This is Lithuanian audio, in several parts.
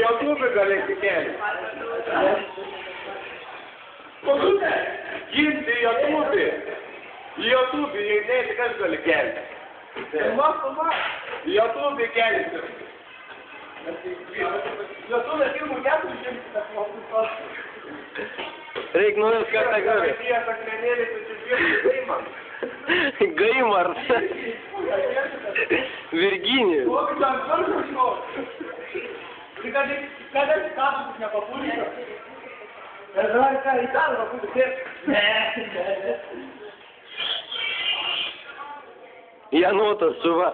Ютубе gali kelti. Ginti Ютубе. Ютубе, jei ne, tai kas gali kelti. Ютубе kelti. Ютубе pirmų 400 Reik naujos kategorijos. Gaimars. Virginijus. Kada skapus nepapulio? Dabar ką į darbą būtų taip? Janutas suva.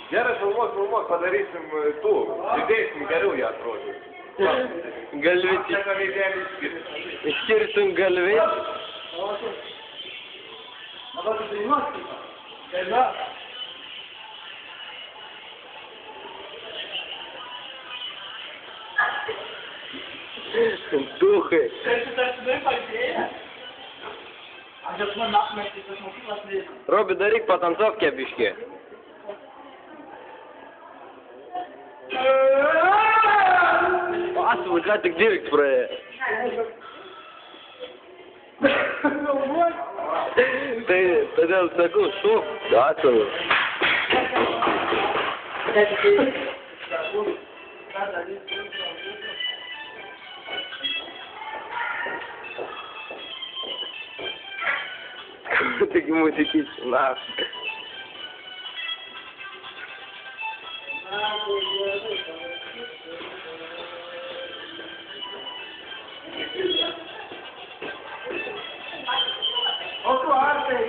Gerai, filmuok, padarysim tų, įdėsim geriau ją atrodo. Galvitį. Išskirsim galvį. Duchai. Robi, daryk patancuok kebiškį. Asvai, ką tik dirbt praėjo. Tai todėl sakau, šok, asvai. Taigi muzikyčiai, na. O tu ar tai?